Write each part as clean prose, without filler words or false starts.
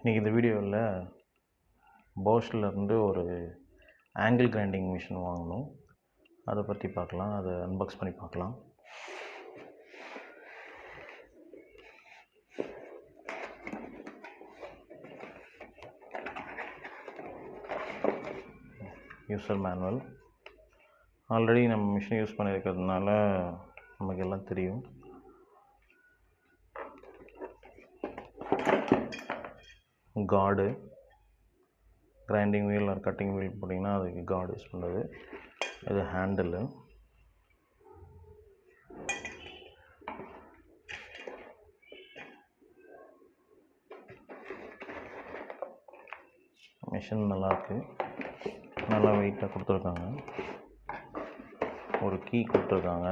இன்றைக்கி இந்த வீடியோவில் போஷ்லேருந்து ஒரு ஆங்கிள் கிரைண்டிங் மிஷின் வாங்கினோம். அதை பற்றி பார்க்கலாம். அதை அன்பாக்ஸ் பண்ணி பார்க்கலாம். யூசர் மேனுவல் ஆல்ரெடி நம்ம மிஷின் யூஸ் பண்ணியிருக்கிறதுனால நமக்கு எல்லாம் தெரியும். Guard, grinding wheel or cutting wheel போட்டிங்கன்னா அதுக்கு கார்டு யூஸ் பண்ணுறது. இது ஹேண்டிலு, மிஷின் நல்லாயிருக்கு, நல்லா வெயிட்டாக கொடுத்துருக்காங்க. ஒரு கீ கொடுத்துருக்காங்க.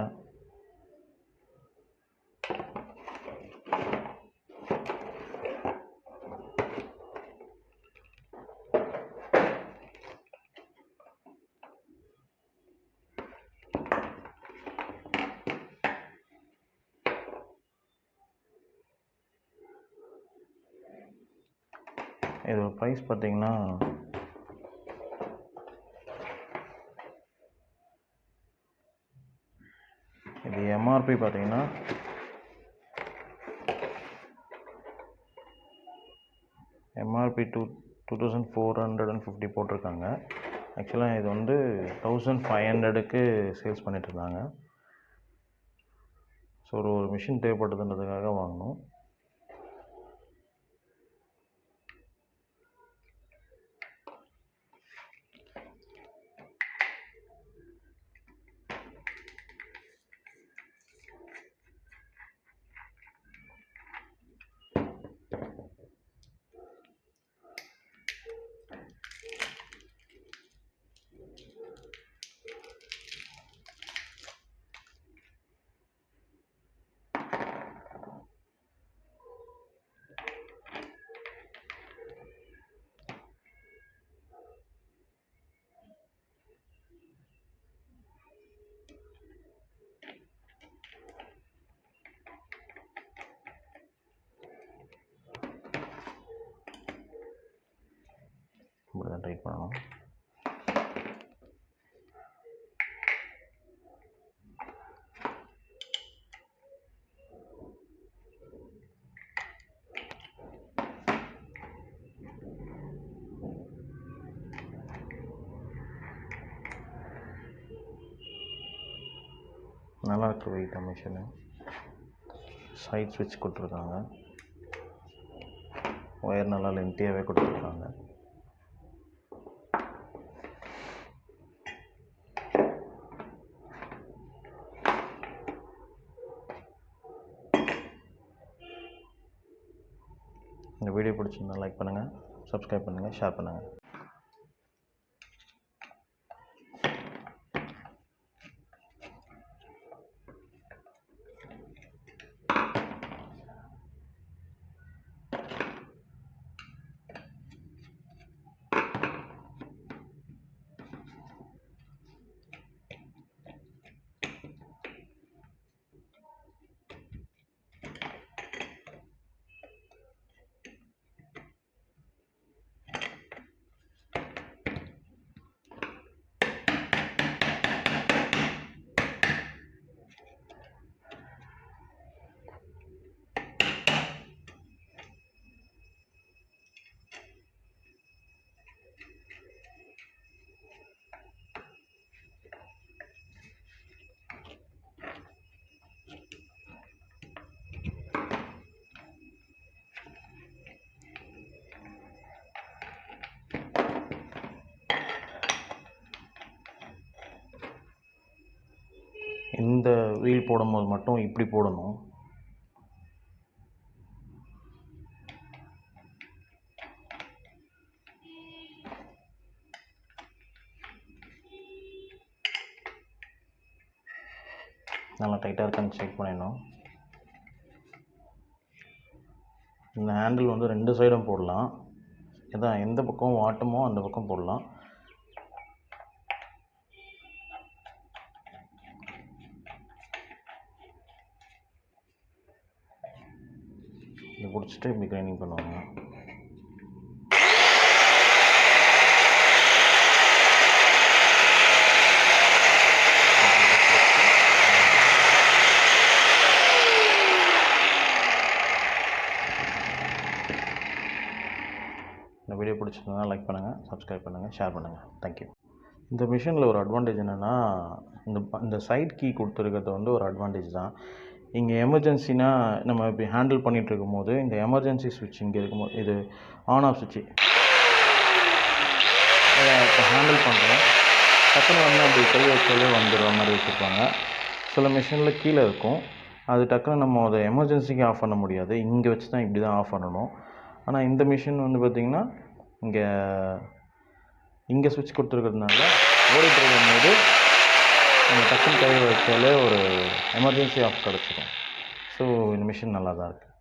இதோட ப்ரைஸ் பார்த்தீங்கன்னா இது எம்ஆர்பி பார்த்தீங்கன்னா எம்ஆர்பி 2450 போட்டிருக்காங்க. ஆக்சுவலாக இது வந்து 1500க்கு சேல்ஸ் பண்ணிகிட்ருந்தாங்க. ஸோ ஒரு மிஷின் தேவைப்பட்டதுன்றதுக்காக வாங்கினோம். இப்படி தான் டைட் பண்ணணும். நல்லா இருக்கு வெயிட் மிஷினு. சைட் ஸ்விட்ச் கொடுத்துருக்காங்க. ஒயர் நல்லா லென்த்தியாகவே கொடுத்துருக்காங்க. இந்த வீடியோ பிடிச்சிருந்தா லைக் பண்ணுங்கள், சப்ஸ்கிரைப் பண்ணுங்கள், ஷேர் பண்ணுங்கள். இந்த வீல் போடும்போது மட்டும் இப்படி போடணும். நல்லா டைட்டாக இருக்கான்னு செக் பண்ணிடணும். இந்த ஹேண்டில் வந்து 2 சைடும் போடலாம். இதான் எந்த பக்கம் வாட்டமோ அந்த பக்கம் போடலாம். இதை பிடிச்சிட்டு இப்படி கிரைண்டிங் பண்ணுவாங்க. இந்த வீடியோ பிடிச்சிருந்தா லைக் பண்ணுங்கள், சப்ஸ்கிரைப் பண்ணுங்கள், ஷேர் பண்ணுங்கள். தேங்க்யூ. இந்த மிஷினில் ஒரு அட்வான்டேஜ் என்னென்னா, இந்த சைட் கீ கொடுத்துருக்கிறது வந்து ஒரு அட்வான்டேஜ் தான். இங்கே எமர்ஜென்சினா நம்ம இப்படி ஹேண்டில் பண்ணிகிட்டு இருக்கும்போது இந்த எமர்ஜென்சி சுவிட்ச் இங்கே இருக்கும்போது இது ஆன் ஆஃப் சுவிட்சு இப்போ ஹேண்டில் பண்ணுறோம். டக்குன்னு வந்து அப்படி கை வச்சாலே வந்துடுற மாதிரி வச்சுருப்பாங்க. சில மிஷினில் கீழே இருக்கும், அது டக்குன்னு நம்ம அதை எமர்ஜென்சிக்கு ஆஃப் பண்ண முடியாது. இங்கே வச்சு தான் இப்படி தான் ஆஃப் பண்ணணும். ஆனால் இந்த மிஷின் வந்து பார்த்திங்கன்னா இங்கே சுவிட்ச் கொடுத்துருக்கிறதுனால ஓடிட்டு இருக்கும்போது நம்ம டக்குன்னு கை வச்சாலே ஒரு எமர்ஜென்சி ஆஃப் கிடச்சிடும். ஸோ இந்த மிஷின் நல்லா தான் இருக்குது.